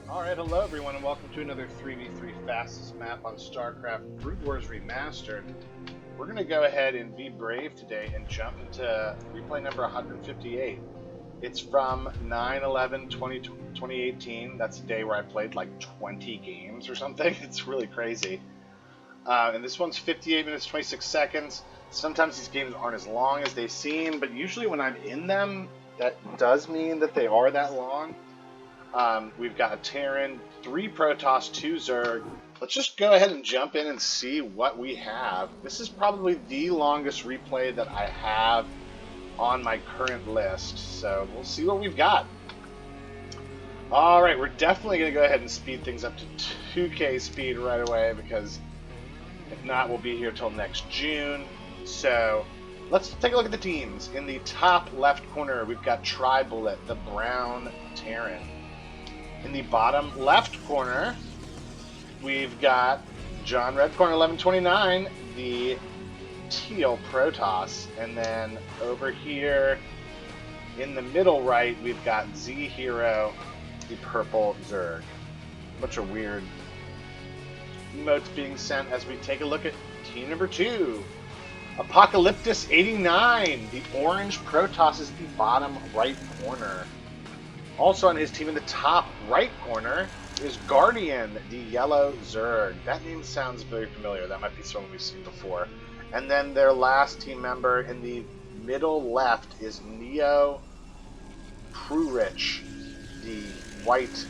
Alright, hello everyone, and welcome to another 3v3 fastest map on StarCraft Brood Wars Remastered. We're going to go ahead and be brave today and jump into replay number 158. It's from 9/11/2018. That's the day where I played like 20 games or something. It's really crazy. And this one's 58 minutes, 26 seconds. Sometimes these games aren't as long as they seem, but usually when I'm in them, that does mean that they are that long. We've got a Terran, 3 Protoss, 2 Zerg. Let's just go ahead and jump in and see what we have. This is probably the longest replay that I have on my current list, so we'll see what we've got. Alright, we're definitely going to go ahead and speed things up to 2K speed right away, because if not, we'll be here till next June. So let's take a look at the teams. In the top left corner, we've got Tri-Bullet, the brown Terran. In the bottom left corner, we've got John Redcorn 1129, the teal Protoss. And then over here in the middle right, we've got Z Hero, the purple Zerg. A bunch of weird emotes being sent as we take a look at team number 2. Apocalyptus 89, the orange Protoss is the bottom right corner. Also on his team in the top right corner is Guardian, the yellow Zerg. That name sounds very familiar. That might be someone we've seen before. And then their last team member in the middle left is Neo Prurich, the white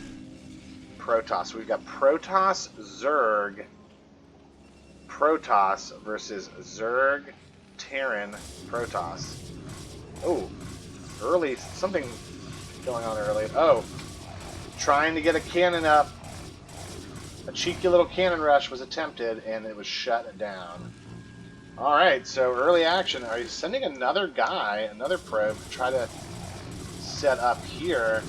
Protoss. We've got Protoss, Zerg, Protoss versus Zerg, Terran, Protoss. Oh, early, something going on early. Oh, trying to get a cannon up. A cheeky little cannon rush was attempted, and it was shut down. Alright, so early action. Are you sending another guy, another probe, to try to set up here?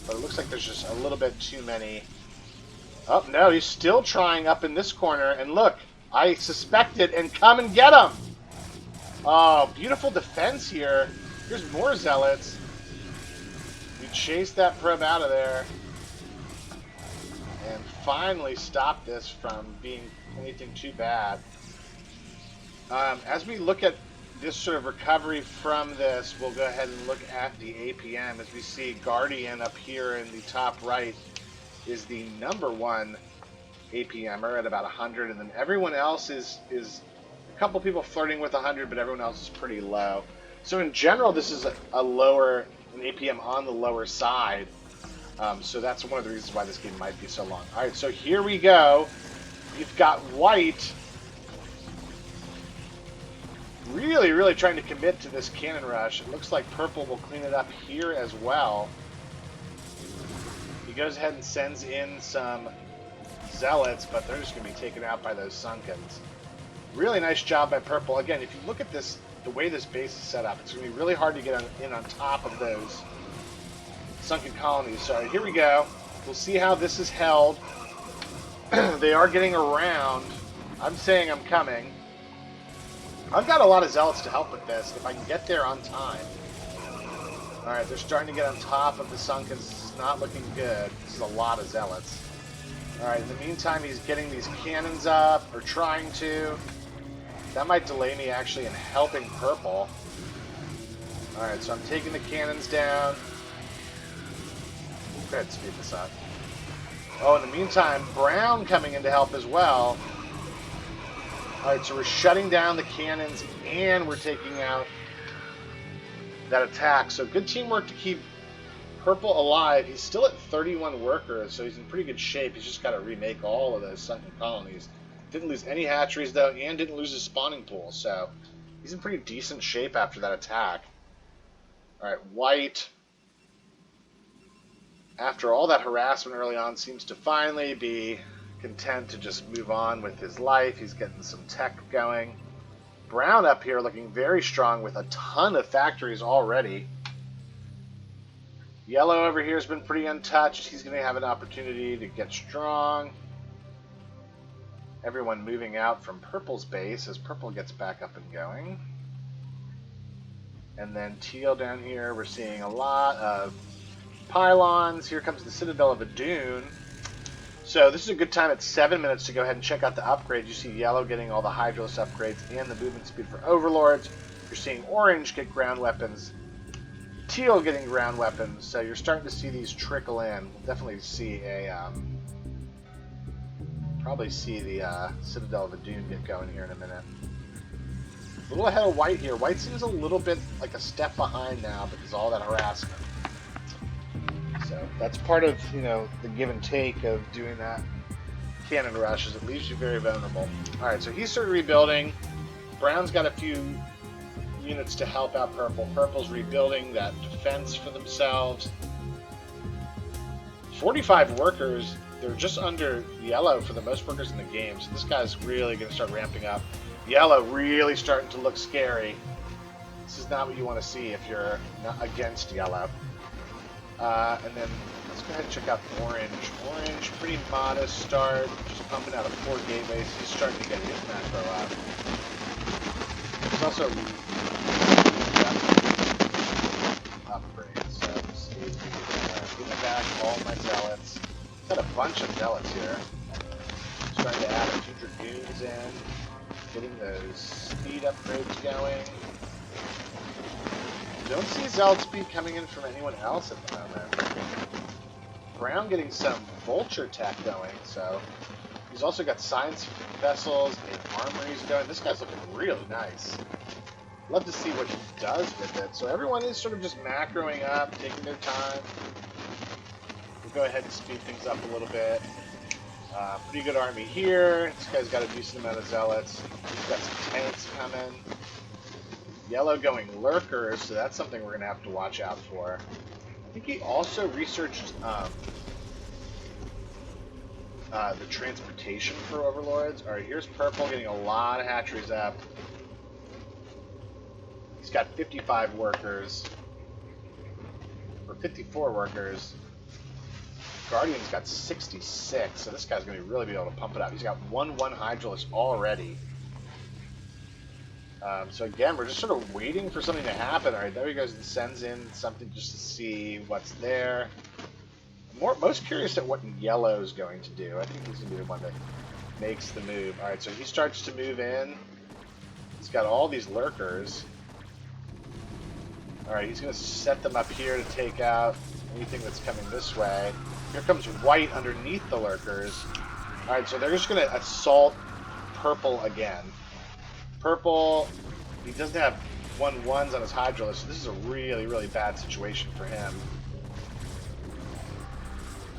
But it looks like there's just a little bit too many. Oh, no, he's still trying up in this corner. And look, I suspect it, and come and get him! Oh, beautiful defense here. Here's more zealots. We chased that probe out of there and finally stopped this from being anything too bad. As we look at this sort of recovery from this, we'll go ahead and look at the APM. As we see, Guardian up here in the top right is the #1 APMer at about 100, and then everyone else is a couple people flirting with 100, but everyone else is pretty low. So in general, this is a lower, an APM on the lower side. So that's one of the reasons why this game might be so long. All right, so here we go. You've got white really trying to commit to this cannon rush. It looks like purple will clean it up here as well. He goes ahead and sends in some zealots, but they're just going to be taken out by those Sunkens. Really nice job by purple. Again, if you look at this, the way this base is set up, it's going to be really hard to get in on top of those sunken colonies. So here we go. We'll see how this is held. They are getting around. I'm saying I'm coming. I've got a lot of zealots to help with this if I can get there on time. Alright, they're starting to get on top of the Sunkens. This is not looking good. This is a lot of zealots. Alright, in the meantime, he's getting these cannons up, or trying to. That might delay me actually in helping purple. Alright, so I'm taking the cannons down. Go ahead and speed this up. Oh, in the meantime, brown coming in to help as well. Alright, so we're shutting down the cannons and we're taking out that attack. So good teamwork to keep purple alive. He's still at 31 workers, so he's in pretty good shape. He's just got to remake all of those sunken colonies. Didn't lose any hatcheries, though, and didn't lose his spawning pool. So he's in pretty decent shape after that attack. Alright, white, after all that harassment early on, seems to finally be content to just move on with his life. He's getting some tech going. Brown up here looking very strong with a ton of factories already. Yellow over here has been pretty untouched. He's going to have an opportunity to get strong. Everyone moving out from purple's base as purple gets back up and going. And then teal down here, we're seeing a lot of pylons. Here comes the Citadel of Adun. So this is a good time at 7 minutes to go ahead and check out the upgrades. You see yellow getting all the Hydralisk upgrades and the movement speed for Overlords. You're seeing orange get ground weapons, teal getting ground weapons. So you're starting to see these trickle in. We'll definitely see a probably see the Citadel of Adun get going here in a minute. A little ahead of white here. White seems a little bit like a step behind now because of all that harassment. So that's part of, you know, the give and take of doing that cannon rush, is it leaves you very vulnerable. All right, so he's sort of rebuilding. Brown's got a few units to help out Purple. Purple's rebuilding that defense for themselves. 45 workers. They're just under Yellow for the most workers in the game, so this guy's really going to start ramping up. Yellow really starting to look scary. This is not what you want to see if you're not against Yellow. And then let's go ahead and check out Orange. Orange, pretty modest start, just pumping out of 4 gateways. He's starting to get his macro up. There's also upgrades. So let's see if we can get back all my zealots. Got a bunch of zealots here. Starting to add a few dragoons in, getting those speed upgrades going. Don't see zealot speed coming in from anyone else at the moment. Brown getting some vulture tech going, so he's also got science vessels and armories going. This guy's looking really nice. Love to see what he does with it. So everyone is sort of just macroing up, taking their time. We'll go ahead and speed things up a little bit. Pretty good army here. This guy's got a decent amount of zealots. He's got some tanks coming. Yellow going lurkers, so that's something we're going to have to watch out for. I think he also researched the transportation for Overlords. Alright, here's Purple getting a lot of hatcheries up. He's got 55 workers. Or 54 workers. Guardian's got 66, so this guy's going to really be able to pump it up. He's got 1-1 Hydralisk already. So again, we're just sort of waiting for something to happen. All right, there he goes and sends in something just to see what's there. Most curious at what Yellow's going to do. I think he's going to be the one that makes the move. All right, so he starts to move in. He's got all these lurkers. All right, he's going to set them up here to take out anything that's coming this way. Here comes White underneath the lurkers. All right, so they're just going to assault Purple again. Purple, he doesn't have 1-1s on his Hydralisk, so this is a really, really bad situation for him.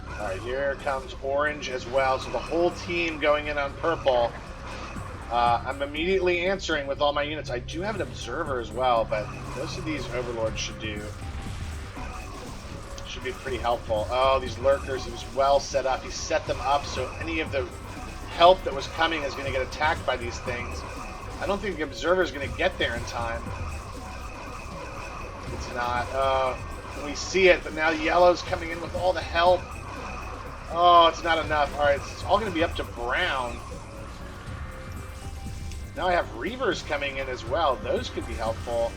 Alright, here comes Orange as well, so the whole team going in on Purple. I'm immediately answering with all my units. I do have an Observer as well, but most of these Overlords should be pretty helpful. Oh, these Lurkers, he was well set up. He set them up so any of the help that was coming is going to get attacked by these things. I don't think the Observer is going to get there in time. It's not. We see it, but now Yellow's coming in with all the help. Oh, it's not enough. All right, it's all going to be up to Brown. Now I have Reavers coming in as well. Those could be helpful.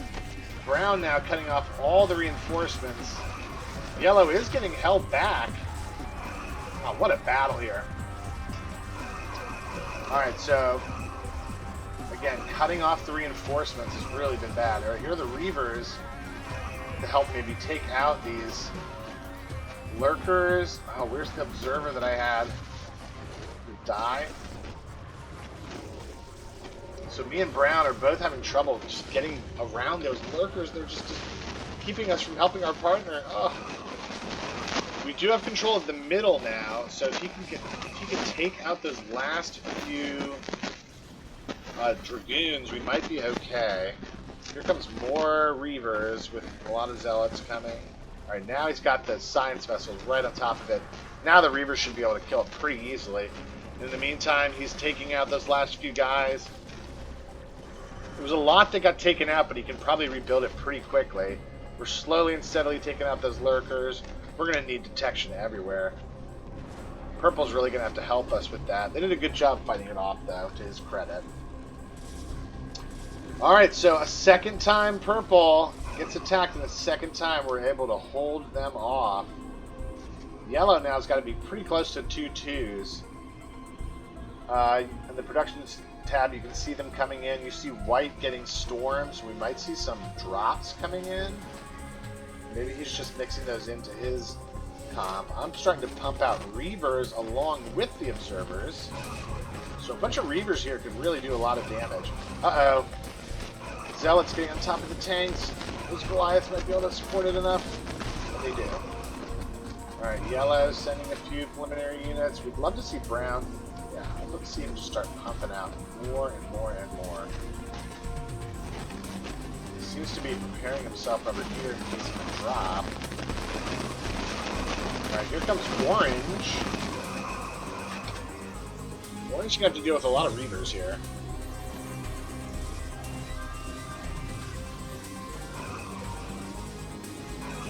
Brown now cutting off all the reinforcements. Yellow is getting held back. Oh, what a battle here. All right, so again, cutting off the reinforcements has really been bad. All right, here are the Reavers to help maybe take out these Lurkers. Oh, where's the Observer that I had? Who die? So me and Brown are both having trouble just getting around those Lurkers. They're just keeping us from helping our partner. Oh. We do have control of the middle now, so if he can take out those last few Dragoons, we might be okay. Here comes more Reavers with a lot of Zealots coming. Alright, now he's got the Science Vessels right on top of it. Now the Reavers should be able to kill it pretty easily. In the meantime, he's taking out those last few guys. There was a lot that got taken out, but he can probably rebuild it pretty quickly. We're slowly and steadily taking out those Lurkers. We're going to need detection everywhere. Purple's really going to have to help us with that. They did a good job fighting it off, though, to his credit. Alright, so a second time Purple gets attacked, and the second time we're able to hold them off. Yellow now has got to be pretty close to 2-2s. In the production tab, you can see them coming in. You see white getting storms. We might see some drops coming in. Maybe he's just mixing those into his comp. I'm starting to pump out Reavers along with the Observers. So a bunch of Reavers here could really do a lot of damage. Uh-oh. Zealots getting on top of the tanks. Those Goliaths might be able to support it enough. And they do. Alright, Yellow sending a few preliminary units. We'd love to see Brown. Yeah, I'd love to see him just start pumping out more and more and more. He seems to be preparing himself over here in case of a drop. Alright, here comes Orange. Orange going to have to deal with a lot of Reavers here.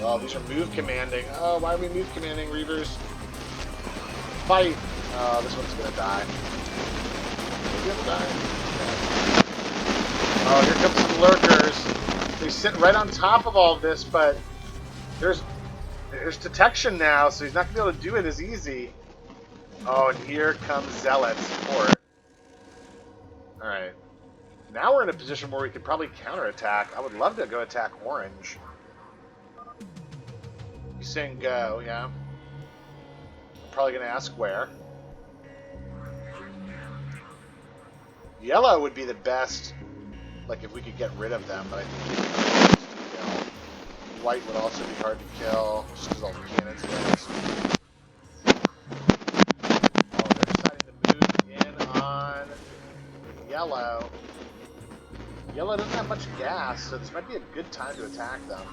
Oh, these are move commanding. Oh, why are we move commanding, Reavers? Fight! Oh, this one's gonna die. Maybe it'll die. Yeah. Oh, here comes some lurkers. They sit right on top of all of this, but there's detection now, so he's not gonna be able to do it as easy. Oh, and here comes Zealot support. Alright. Now we're in a position where we could probably counterattack. I would love to go attack Orange. He's saying go, yeah. I'm probably going to ask where. Yellow would be the best, like if we could get rid of them, but I think white would also be hard to kill, just because all the cannons there. Oh, they're deciding to move in on Yellow. Yellow doesn't have much gas, so this might be a good time to attack them.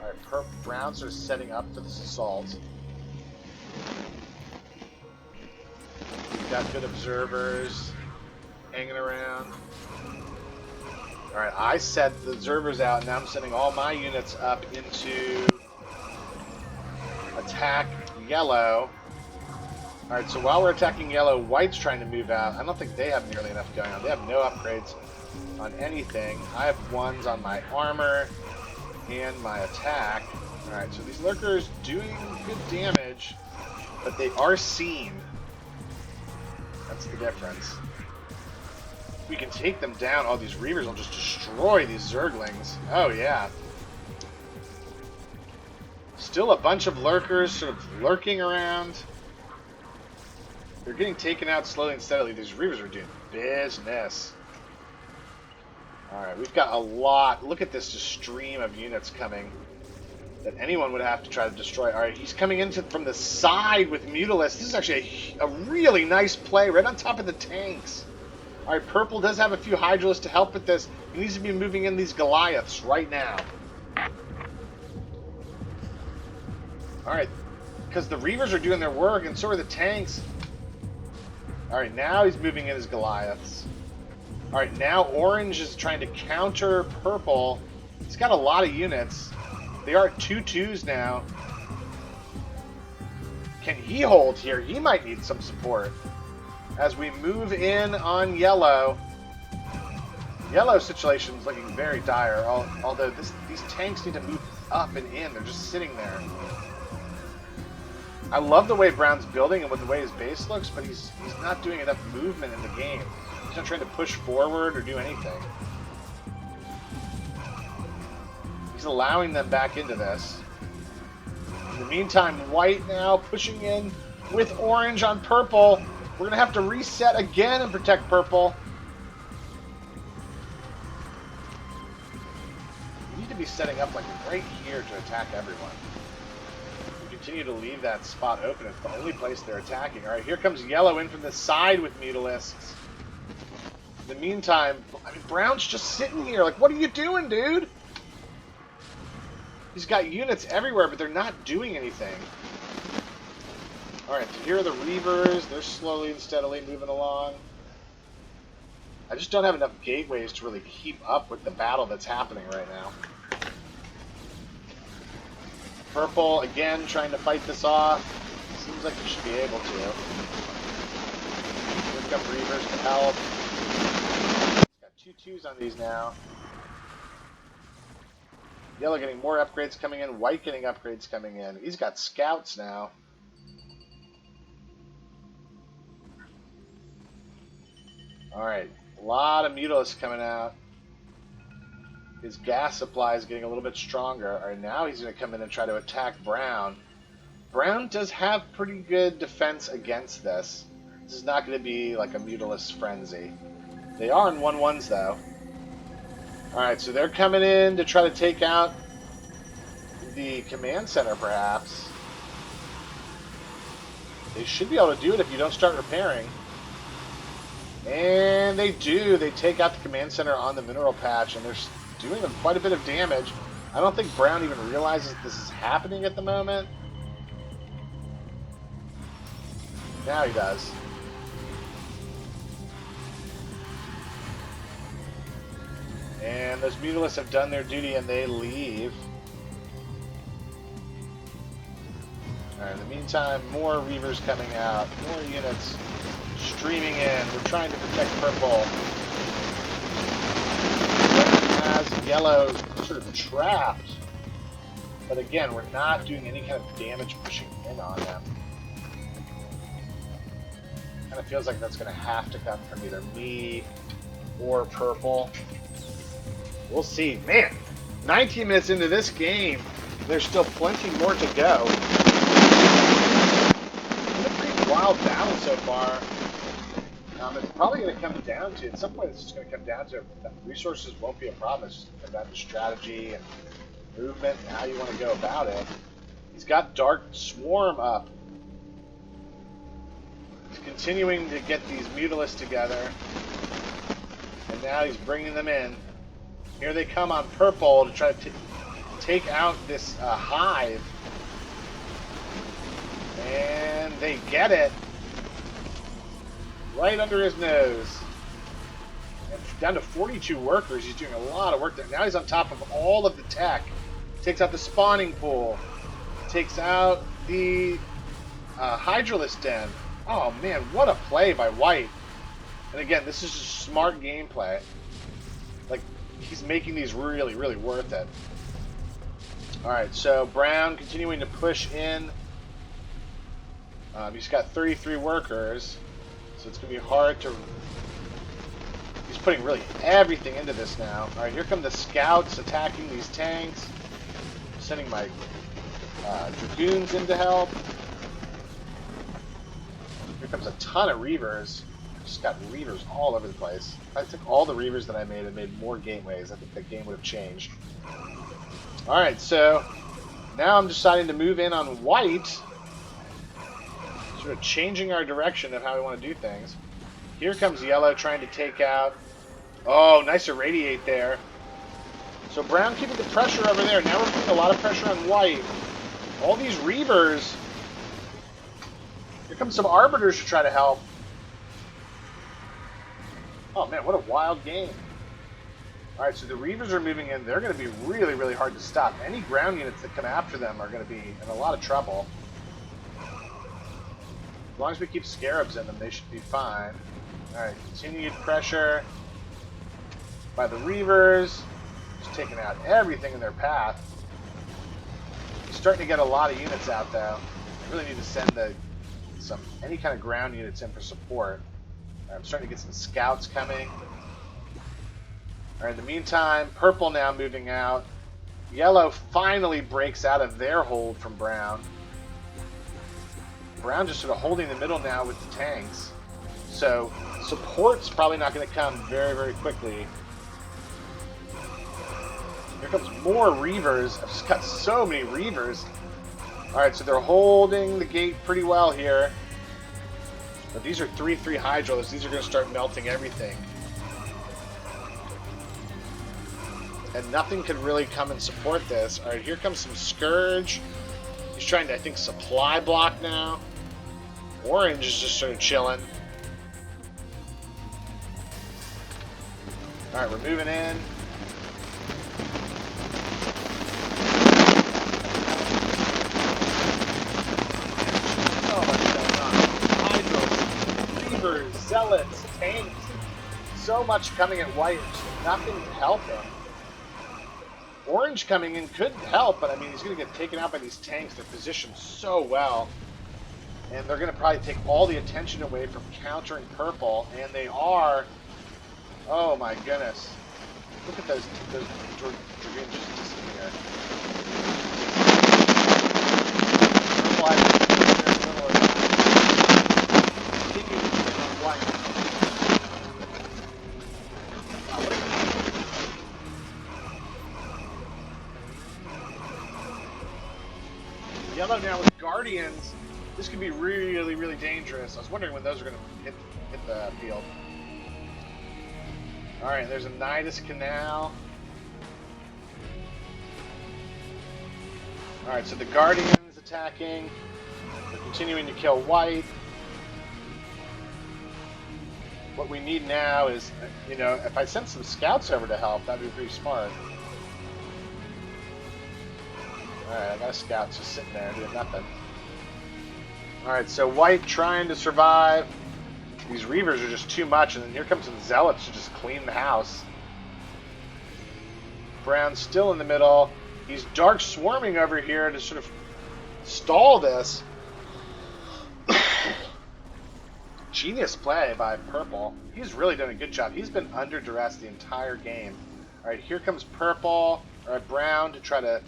Alright, Browns are setting up for this assault. We've got good observers hanging around. Alright, I set the observers out, and now I'm sending all my units up into attack Yellow. Alright, so while we're attacking Yellow, White's trying to move out. I don't think they have nearly enough going on. They have no upgrades on anything. I have ones on my armor and my attack. Alright, so these lurkers doing good damage, but they are seen. That's the difference. We can take them down. Oh, these Reavers will just destroy these Zerglings. Oh, yeah. Still a bunch of lurkers sort of lurking around. They're getting taken out slowly and steadily. These Reavers are doing business. Alright, we've got a lot. Look at this just stream of units coming that anyone would have to try to destroy. Alright, he's coming in from the side with Mutalisk. This is actually a really nice play right on top of the tanks. Alright, Purple does have a few Hydralisks to help with this. He needs to be moving in these Goliaths right now. Alright, because the Reavers are doing their work and so are the tanks. Alright, now he's moving in his Goliaths. Alright, now Orange is trying to counter Purple. He's got a lot of units. They are at 2-2s now. Can he hold here? He might need some support. As we move in on Yellow. Yellow's situation is looking very dire, although these tanks need to move up and in. They're just sitting there. I love the way Brown's building and with the way his base looks, but he's not doing enough movement in the game. He's not trying to push forward or do anything. He's allowing them back into this. In the meantime, White now pushing in with Orange on Purple. We're going to have to reset again and protect Purple. We need to be setting up like right here to attack everyone. We continue to leave that spot open. It's the only place they're attacking. Alright, here comes Yellow in from the side with Mutalisks. In the meantime, I mean, Brown's just sitting here. Like, what are you doing, dude? He's got units everywhere, but they're not doing anything. Alright, so here are the Reavers. They're slowly and steadily moving along. I just don't have enough gateways to really keep up with the battle that's happening right now. Purple, again, trying to fight this off. Seems like he should be able to. Here come Reavers to help. He's got 2-2s on these now. Yellow getting more upgrades coming in. White getting upgrades coming in. He's got scouts now. Alright, a lot of Mutalisks coming out. His gas supply is getting a little bit stronger. Alright, now he's going to come in and try to attack Brown. Brown does have pretty good defense against this. This is not going to be like a Mutalisk frenzy. They are in 1-1s though. Alright, so they're coming in to try to take out the command center perhaps. They should be able to do it if you don't start repairing. And they do. They take out the command center on the mineral patch, and they're doing them quite a bit of damage. I don't think Brown even realizes this is happening at the moment. Now he does. And those Mutalisks have done their duty, and they leave. Alright, in the meantime, more Reavers coming out. More units streaming in. We're trying to protect purple. As yellow sort of trapped. But again, we're not doing any kind of damage pushing in on them. Kind of feels like that's going to have to come from either me or purple. We'll see. Man, 19 minutes into this game, there's still plenty more to go. It's a pretty wild battle so far. It's probably going to come down to, at some point it's just going to come down to, resources won't be a problem, it's just going to come down to strategy and movement and how you want to go about it. He's got Dark Swarm up. He's continuing to get these Mutalisks together. And now he's bringing them in. Here they come on purple to try to take out this hive. And they get it. Right under his nose. And down to 42 workers. He's doing a lot of work there. Now he's on top of all of the tech. Takes out the spawning pool. Takes out the Hydralisk den. Oh man, what a play by White. And again, this is just smart gameplay. Like, he's making these really, really worth it. Alright, so Brown continuing to push in. He's got 33 workers. So it's going to be hard to... He's putting really everything into this now. Alright, here come the scouts attacking these tanks. Sending my Dragoons in to help. Here comes a ton of Reavers. Just got Reavers all over the place. If I took all the Reavers that I made and made more gateways, I think the game would have changed. Alright, so now I'm deciding to move in on White. Sort of changing our direction of how we want to do things. Here comes Yellow trying to take out... Oh, nice irradiate there. So Brown keeping the pressure over there. Now we're putting a lot of pressure on White. All these Reavers. Here comes some Arbiters to try to help. Oh man, what a wild game. Alright, so the Reavers are moving in. They're going to be really, really hard to stop. Any ground units that come after them are going to be in a lot of trouble. As long as we keep Scarabs in them, they should be fine. Alright, continued pressure by the Reavers. Just taking out everything in their path. Starting to get a lot of units out though. I really need to send any kind of ground units in for support. I'm starting to get some scouts coming. Alright, in the meantime, purple now moving out. Yellow finally breaks out of their hold from brown. Brown just sort of holding the middle now with the tanks. So support's probably not going to come very, very quickly. Here comes more Reavers. I've just got so many Reavers. Alright, so they're holding the gate pretty well here. But these are 3-3 Hydralisks. These are going to start melting everything. And nothing could really come and support this. Alright, here comes some Scourge. He's trying to, I think, supply block now. Orange is just sort of chilling. Alright, we're moving in. So much going on. Hydros, Reavers, Zealots, tanks. So much coming at White. Nothing to help him. Orange coming in could help, but I mean, he's going to get taken out by these tanks. They're positioned so well. And they're going to probably take all the attention away from countering purple. And they are. Oh my goodness. Look at those Dragoons just sitting here. Yellow now with Guardians. This could be really, really dangerous. I was wondering when those are going to hit the field. Alright, there's a Nidus Canal. Alright, so the Guardians attacking. They're continuing to kill white. What we need now is, you know, if I send some scouts over to help, that'd be pretty smart. Alright, I got a scout just sitting there doing nothing. Alright, so white trying to survive. These Reavers are just too much, and then here comes some Zealots to just clean the house. Brown's still in the middle. He's dark swarming over here to sort of stall this. Genius play by Purple. He's really done a good job. He's been under duress the entire game. Alright, here comes Purple, or Brown, to try to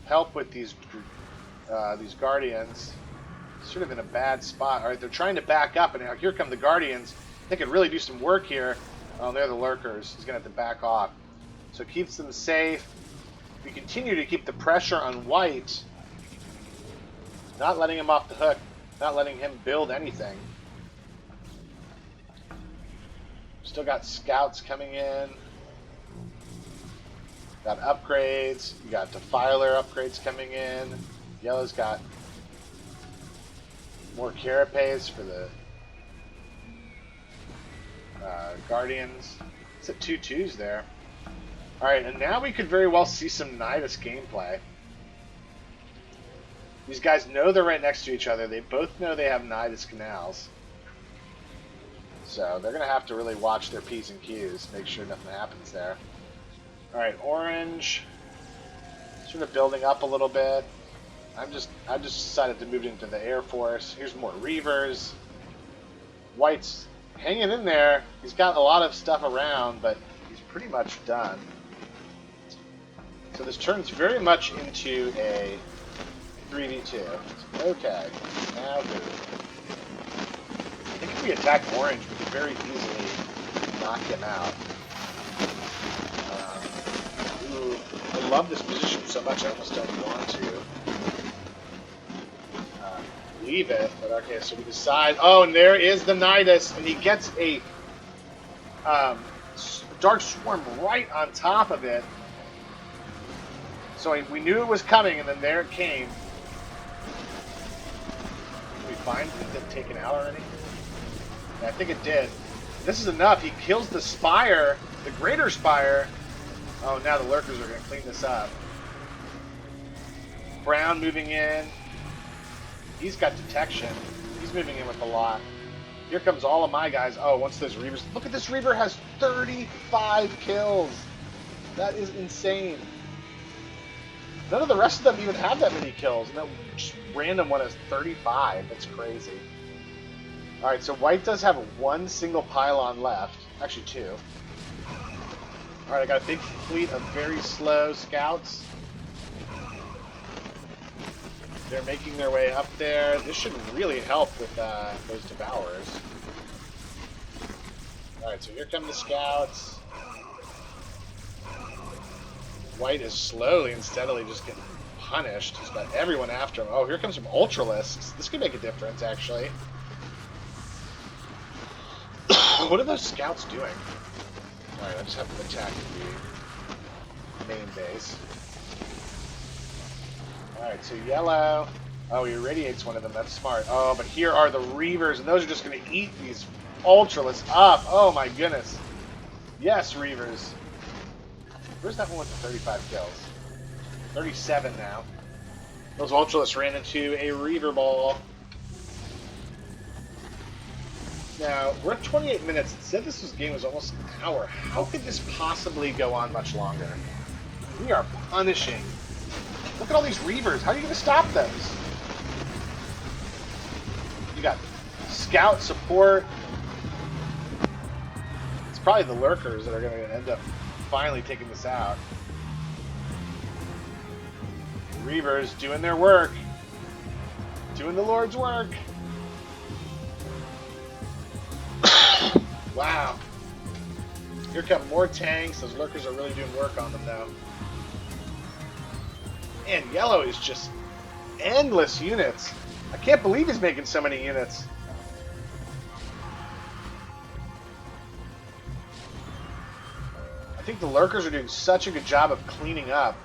help with these Guardians. Sort of in a bad spot. Alright, they're trying to back up, and now here come the Guardians. They could really do some work here. Oh, they're the Lurkers. He's going to have to back off. So it keeps them safe. We continue to keep the pressure on white. Not letting him off the hook. Not letting him build anything. Still got scouts coming in. Got upgrades. You got Defiler upgrades coming in. Yellow's got more carapace for the Guardians. It's at 2-2s there. Alright, and now we could very well see some Nidus gameplay. These guys know they're right next to each other. They both know they have Nidus canals. So they're going to have to really watch their P's and Q's, make sure nothing happens there. Alright, orange. Sort of building up a little bit. I just decided to move into the Air Force. Here's more Reavers. White's hanging in there. He's got a lot of stuff around, but he's pretty much done. So this turns very much into a 3v2. Okay, now good. I think if we attack orange, we could very easily knock him out. Ooh, I love this position so much I almost don't want to leave it, but okay, so we decide. Oh, and there is the Nidus, and he gets a Dark Swarm right on top of it. So we knew it was coming, and then there it came. Did we find it taken out already? Yeah, I think it did. This is enough. He kills the Spire, the Greater Spire. Oh, now the Lurkers are going to clean this up. Brown moving in. He's got detection. He's moving in with a lot. Here comes all of my guys. Oh, once those Reavers... Look at this Reaver has 35 kills. That is insane. None of the rest of them even have that many kills. And that just random one has 35. That's crazy. Alright, so white does have one single pylon left. Actually, two. Alright, I got a big fleet of very slow scouts. They're making their way up there. This should really help with those Devourers. Alright, so here come the scouts. White is slowly and steadily just getting punished. He's got everyone after him. Oh, here comes some Ultralisks. This could make a difference, actually. What are those scouts doing? Alright, I just have to attack the main base. Alright, so yellow. Oh, he irradiates one of them. That's smart. Oh, but here are the Reavers, and those are just going to eat these Ultralisks up. Oh, my goodness. Yes, Reavers. Where's that one with the 35 kills? 37 now. Those Ultralisks ran into a Reaver ball. Now, we're at 28 minutes. It said this game was almost an hour. How could this possibly go on much longer? We are punishing. Look at all these Reavers. How are you going to stop those? You got scout support. It's probably the lurkers that are going to end up finally taking this out. Reavers doing their work. Doing the Lord's work. Wow. Here come more tanks. Those lurkers are really doing work on them now. And yellow is just endless units. I can't believe he's making so many units. I think the lurkers are doing such a good job of cleaning up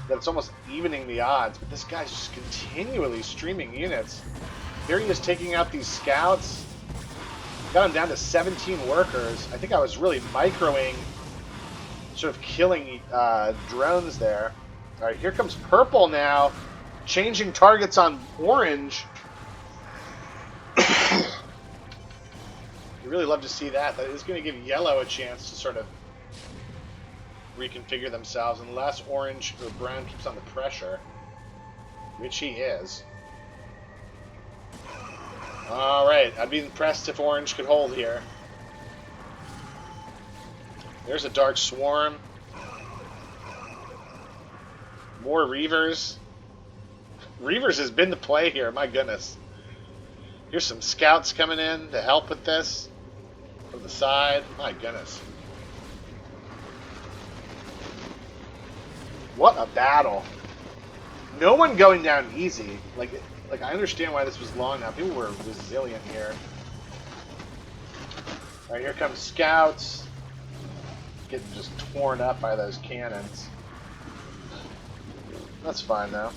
that it's almost evening the odds. But this guy's just continually streaming units. Here he is taking out these scouts. Got him down to 17 workers. I think I was really microing, sort of killing drones there. All right, here comes purple now, changing targets on orange. You really love to see that. That is going to give yellow a chance to sort of reconfigure themselves unless orange or brown keeps on the pressure, which he is. All right, I'd be impressed if orange could hold here. There's a dark swarm. More Reavers. Reavers has been the play here, my goodness. Here's some scouts coming in to help with this from the side. My goodness. What a battle. No one going down easy. Like I understand why this was long now. People were resilient here. Alright, here comes scouts. Getting just torn up by those cannons. That's fine though.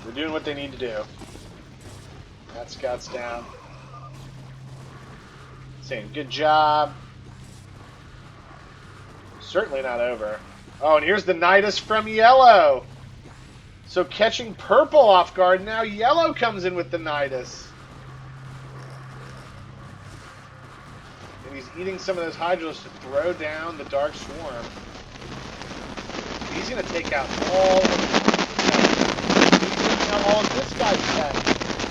They're doing what they need to do. That scout's down. Saying good job. Certainly not over. Oh, and here's the Nidus from yellow. So catching purple off guard, now yellow comes in with the Nidus. And he's eating some of those Hydros to throw down the Dark Swarm. He's going to take out all of this guy's tech.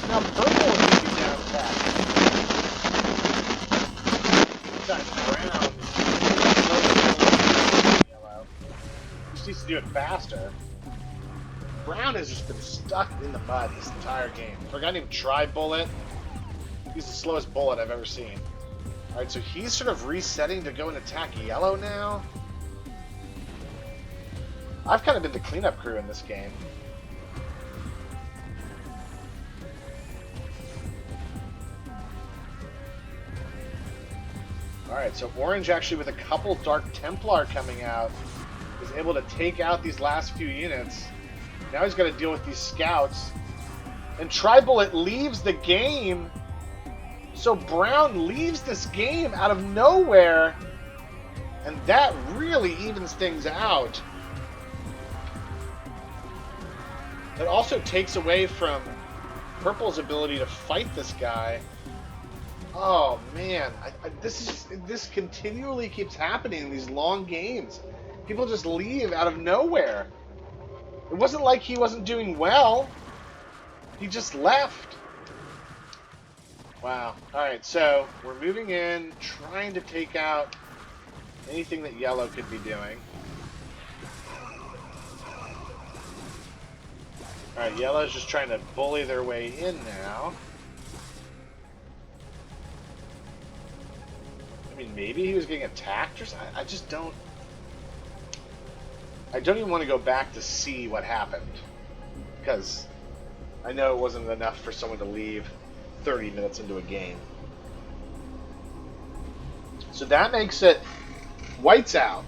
Now purple is taking down tech. This guy's brown. Yellow. He just needs to do it faster. Brown has just been stuck in the mud this entire game. Forgot to even try bullet. He's the slowest bullet I've ever seen. Alright, so he's sort of resetting to go and attack yellow now. I've kind of been the cleanup crew in this game. Alright, so orange actually with a couple Dark Templar coming out is able to take out these last few units. Now he's got to deal with these scouts. And Tribullet leaves the game. So Brown leaves this game out of nowhere. And that really evens things out. It also takes away from Purple's ability to fight this guy. Oh man, this continually keeps happening in these long games. People just leave out of nowhere. It wasn't like he wasn't doing well. He just left. Wow. Alright, so we're moving in, trying to take out anything that yellow could be doing. Alright, yellow's just trying to bully their way in now. I mean, maybe he was getting attacked or something. I just don't... I don't even want to go back to see what happened, because I know it wasn't enough for someone to leave 30 minutes into a game. So that makes it white's out.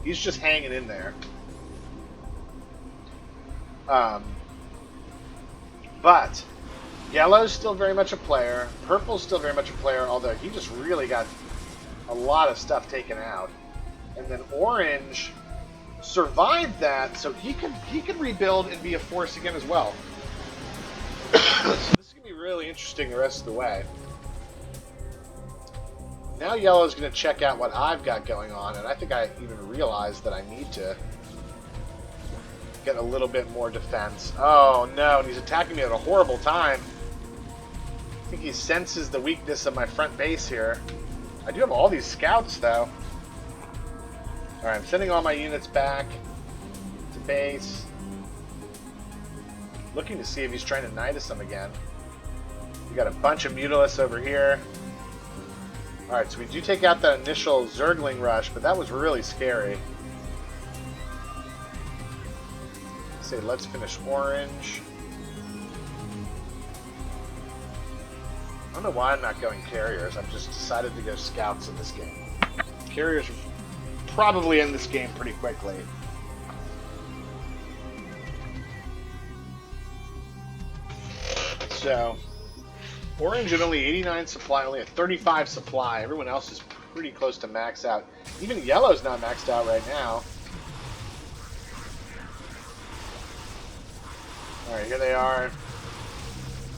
He's just hanging in there. But yellow's still very much a player. Purple's still very much a player, although he just really got a lot of stuff taken out. And then orange survived that, so he could rebuild and be a force again as well. So this is going to be really interesting the rest of the way. Now yellow's going to check out what I've got going on, and I think I even realized that I need to get a little bit more defense. Oh no, and he's attacking me at a horrible time. think he senses the weakness of my front base here. I do have all these scouts, though. Alright, I'm sending all my units back to base. Looking to see if he's trying to Nidus them again. We got a bunch of Mutalisks over here. Alright, so we do take out that initial Zergling rush, but that was really scary. Say, let's finish orange. I don't know why I'm not going carriers. I've just decided to go scouts in this game. Carriers probably end this game pretty quickly. So, orange at only 89 supply, only a 35 supply. Everyone else is pretty close to max out. Even yellow's not maxed out right now. Alright, here they are.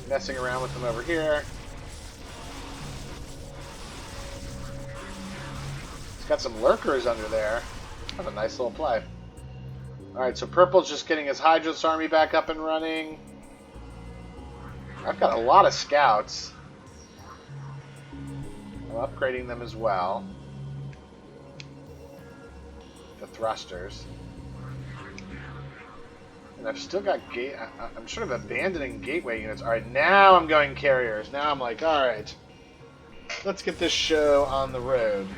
Messing around with them over here. It's got some lurkers under there. Have a nice little play. Alright, so purple's just getting his Hydros army back up and running. I've got a lot of scouts. I'm upgrading them as well. The thrusters. And I've still got gate. I'm sort of abandoning gateway units. Alright, now I'm going carriers. Now I'm like, alright. Let's get this show on the road.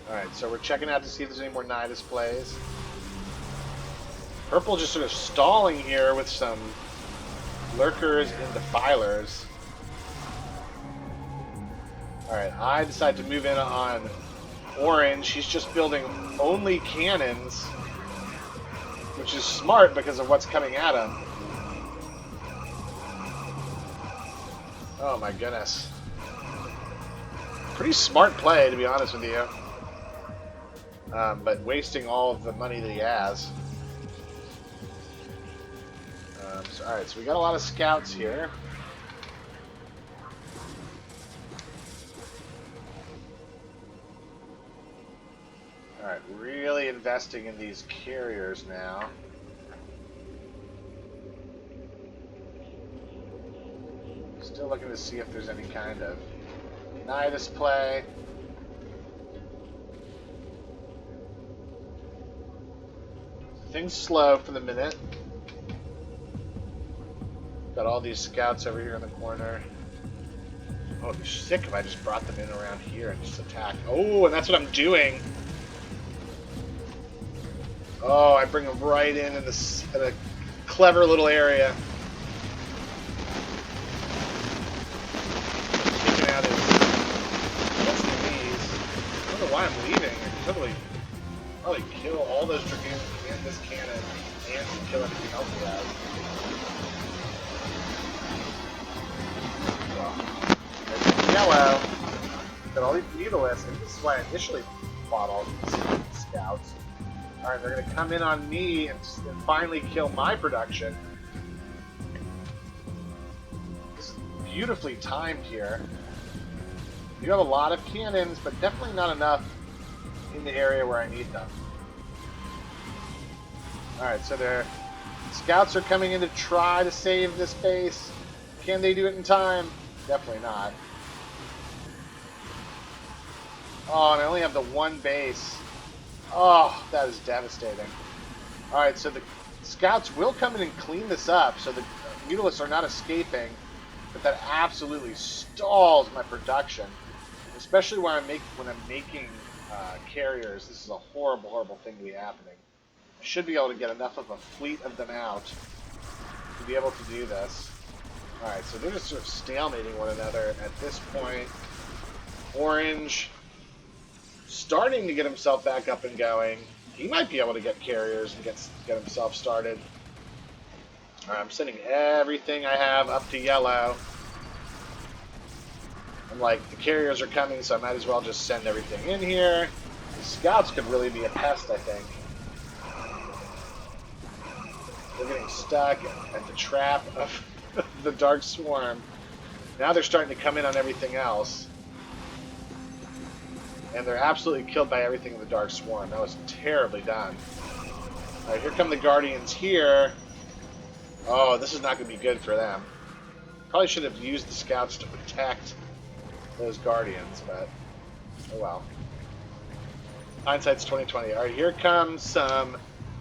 Alright, so we're checking out to see if there's any more Nidus plays. Purple just sort of stalling here with some lurkers and defilers. Alright, I decide to move in on orange. He's just building only cannons, which is smart because of what's coming at him. Oh my goodness. Pretty smart play, to be honest with you. But wasting all of the money that he has. Alright, so we got a lot of scouts here. Alright, really investing in these carriers now. Still looking to see if there's any kind of Nidus play. Things slow for the minute. Got all these scouts over here in the corner. Oh, it'd be sick if I just brought them in around here and just attack. Oh, and that's what I'm doing. Oh, I bring them right in this in a clever little area. Taking out his SUVs. I don't know why I'm leaving. I could totally probably kill all those dragoons and this cannon and kill everything else we have. Yellow. Got all these Mutalisks, and this is why I initially bought all these scouts. Alright, they're going to come in on me and finally kill my production. This is beautifully timed here. You have a lot of cannons, but definitely not enough in the area where I need them. Alright, so their scouts are coming in to try to save this base. Can they do it in time? Definitely not. Oh, and I only have the one base. Oh, that is devastating. Alright, so the scouts will come in and clean this up, so the Mutalisks are not escaping, but that absolutely stalls my production. Especially when I'm making carriers. This is a horrible, horrible thing to be happening. I should be able to get enough of a fleet of them out to be able to do this. Alright, so they're just sort of stalemating one another at this point. Orange starting to get himself back up and going. He might be able to get carriers and get himself started. Alright, I'm sending everything I have up to yellow. I'm like, the carriers are coming, so I might as well just send everything in here. The scouts could really be a pest, I think. They're getting stuck at the trap of the Dark Swarm. Now they're starting to come in on everything else. And they're absolutely killed by everything in the Dark Swarm. That was terribly done. Alright, here come the Guardians here. Oh, this is not going to be good for them. Probably should have used the scouts to protect those guardians, but oh well. Hindsight's 2020. All right, here comes some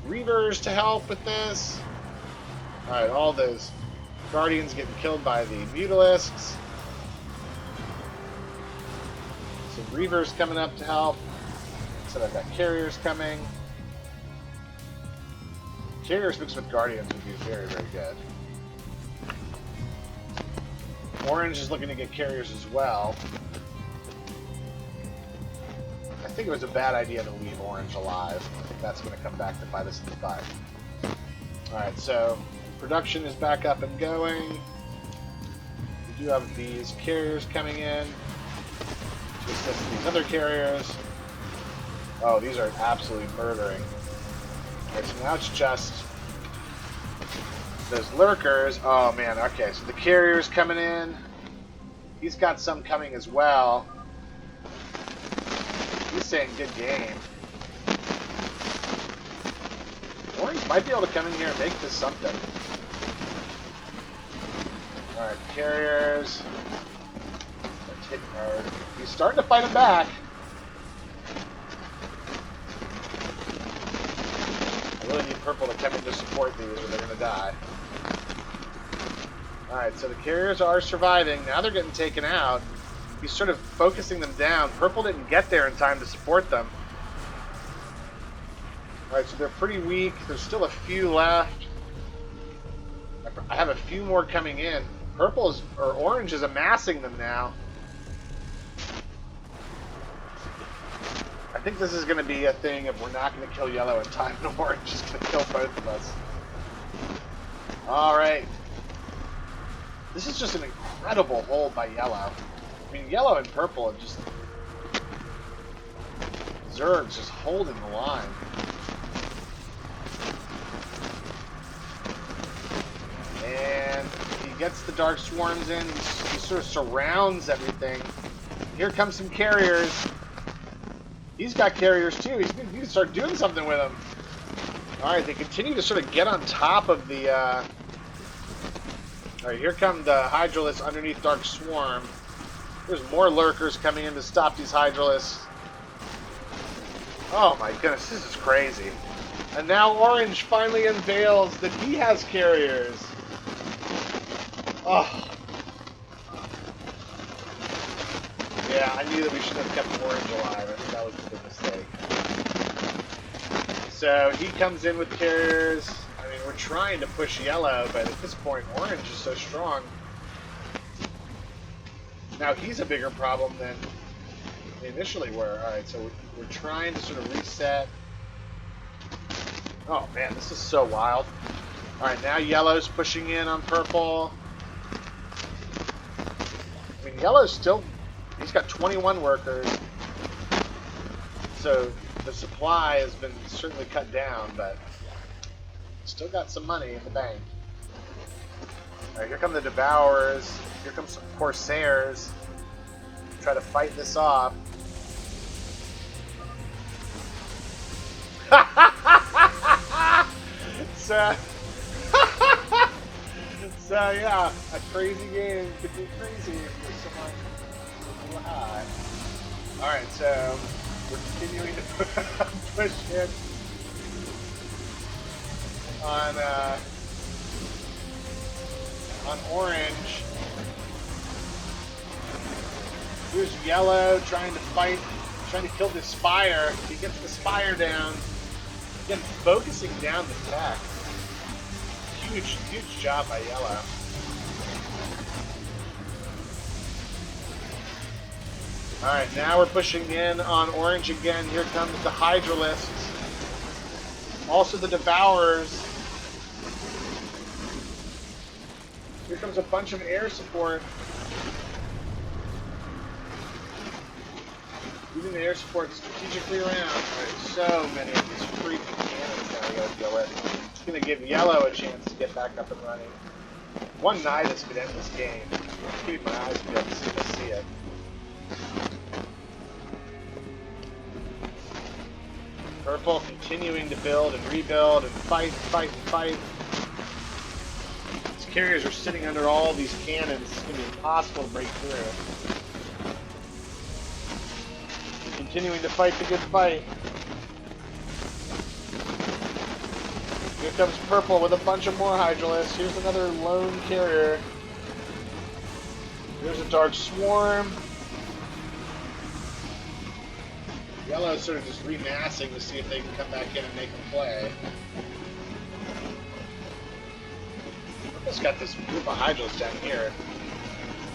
Reavers to help with this. All right, all those guardians getting killed by the Mutalisks. Some Reavers coming up to help. So I've got carriers coming. Carriers mixed with guardians would be very, very good. Orange is looking to get carriers as well. I think it was a bad idea to leave Orange alive. I think that's going to come back to bite us in the butt. Alright, so production is back up and going. We do have these carriers coming in to assist these other carriers. Oh, these are absolutely murdering. Alright, so now it's just those lurkers. Oh man, okay, so the carrier's coming in. He's got some coming as well. He's saying good game. Orange might be able to come in here and make this something. Alright, carriers. He's starting to fight him back. I really need purple to come in to support these or they're going to die. Alright, so the carriers are surviving. Now they're getting taken out. He's sort of focusing them down. Purple didn't get there in time to support them. Alright, so they're pretty weak. There's still a few left. I have a few more coming in. Orange is amassing them now. I think this is going to be a thing if we're not going to kill yellow in time, and orange is going to kill both of us. Alright. This is just an incredible hold by yellow. I mean, yellow and purple are just... Zerg's just holding the line. And he gets the Dark Swarms in. He sort of surrounds everything. Here come some carriers. He's got carriers too. He's going to start doing something with them. Alright, they continue to sort of get on top of the... Alright, here come the Hydralisks underneath Dark Swarm. There's more lurkers coming in to stop these Hydralisks. Oh my goodness, this is crazy. And now Orange finally unveils that he has carriers. Oh. Yeah, I knew that we should have kept Orange alive. I think that was a big mistake. So he comes in with carriers. I mean, we're trying to push yellow, but at this point, Orange is so strong. Now he's a bigger problem than they initially were. Alright, so we're trying to sort of reset. Oh man, this is so wild. Alright, now yellow's pushing in on purple. I mean, yellow's still... He's got 21 workers. So the supply has been certainly cut down, but still got some money in the bank. Alright, here come the Devourers. Here come some Corsairs. Try to fight this off. So yeah, a crazy game could be crazy for someone a little high. Alright, so we're continuing to push in on orange. Here's yellow trying to fight, trying to kill this spire. He gets the spire down. Again, focusing down the tech. Huge job by yellow. Alright, now we're pushing in on orange again. Here comes the Hydralisks. Also the Devourers. Here comes a bunch of air support. Moving the air support strategically around. Alright, so many of these freaking cannons that I gotta deal with. It's gonna give yellow a chance to get back up and running. One Nidus could end this game. I'm keeping my eyes peeled to see if I see it. Purple continuing to build and rebuild and fight. These carriers are sitting under all these cannons. It's going to be impossible to break through. We're continuing to fight the good fight. Here comes Purple with a bunch of more Hydralisks. Here's another lone carrier. There's a Dark Swarm. Yellow's sort of just remassing to see if they can come back in and make a play. Purple's got this group of Hydralisks down here.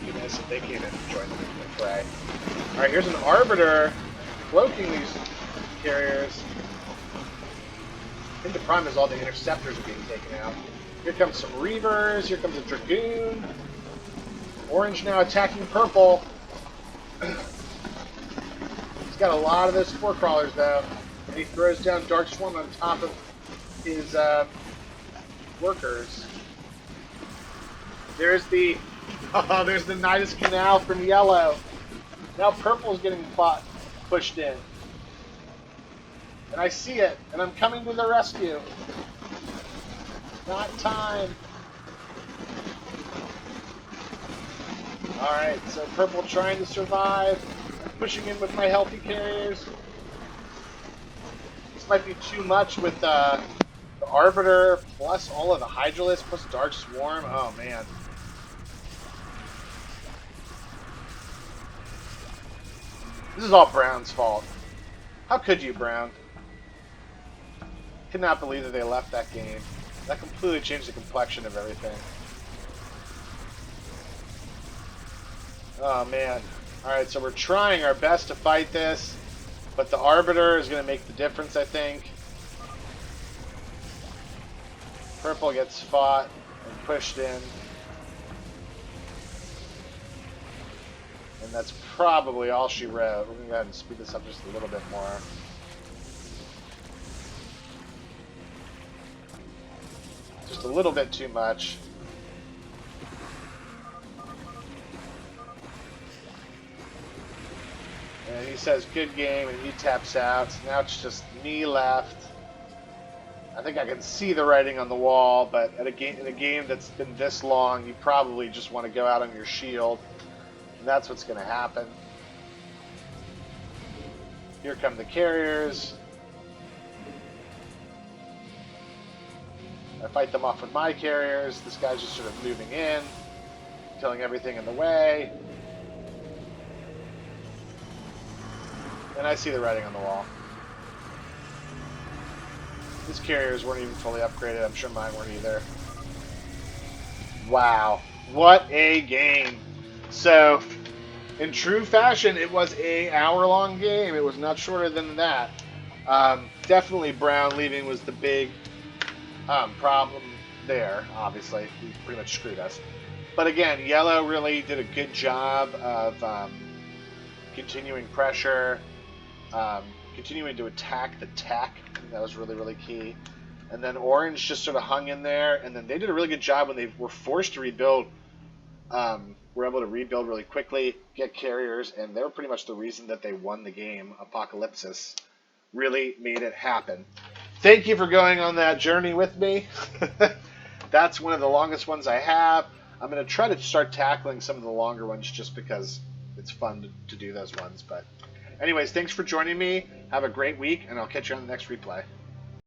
Be nice if they came in and joined the fray. Alright, here's an Arbiter cloaking these carriers. Into Prime as all the interceptors are being taken out. Here comes some Reavers. Here comes a Dragoon. Orange now attacking Purple. He's got a lot of those Spore Crawlers though. And he throws down Dark Swarm on top of his workers. There's the there's the Nidus Canal from Yellow. Now Purple's getting pushed in. And I see it, and I'm coming to the rescue. Not time. Alright, so Purple trying to survive. I'm pushing in with my healthy carriers. This might be too much with the Arbiter, plus all of the Hydralisks, plus Dark Swarm. Oh, man. This is all Brown's fault. How could you, Brown? Could not believe that they left that game. That completely changed the complexion of everything. Oh man. Alright, so we're trying our best to fight this, but the Arbiter is going to make the difference, I think. Purple gets fought and pushed in. And that's probably all she wrote. We're going to go ahead and speed this up just a little bit more. Just a little bit too much. And he says, good game, and he taps out. So now it's just me left. I think I can see the writing on the wall, but in a game that's been this long, you probably just want to go out on your shield. And that's what's going to happen. Here come the carriers. I fight them off with my carriers. This guy's just sort of moving in, killing everything in the way. And I see the writing on the wall. These carriers weren't even fully upgraded. I'm sure mine weren't either. Wow. What a game. So, in true fashion, it was an hour-long game. It was not shorter than that. Definitely Brown leaving was the big problem there, obviously. He pretty much screwed us. But again, Yellow really did a good job of continuing pressure, continuing to attack the tech. That was really, really key. And then Orange just sort of hung in there, and then they did a really good job when they were forced to rebuild. Were able to rebuild really quickly, get carriers, and they were pretty much the reason that they won the game. Apocalypsis really made it happen. Thank you for going on that journey with me. That's one of the longest ones I have. I'm going to try to start tackling some of the longer ones just because it's fun to do those ones. But anyways, thanks for joining me. Have a great week, and I'll catch you on the next replay.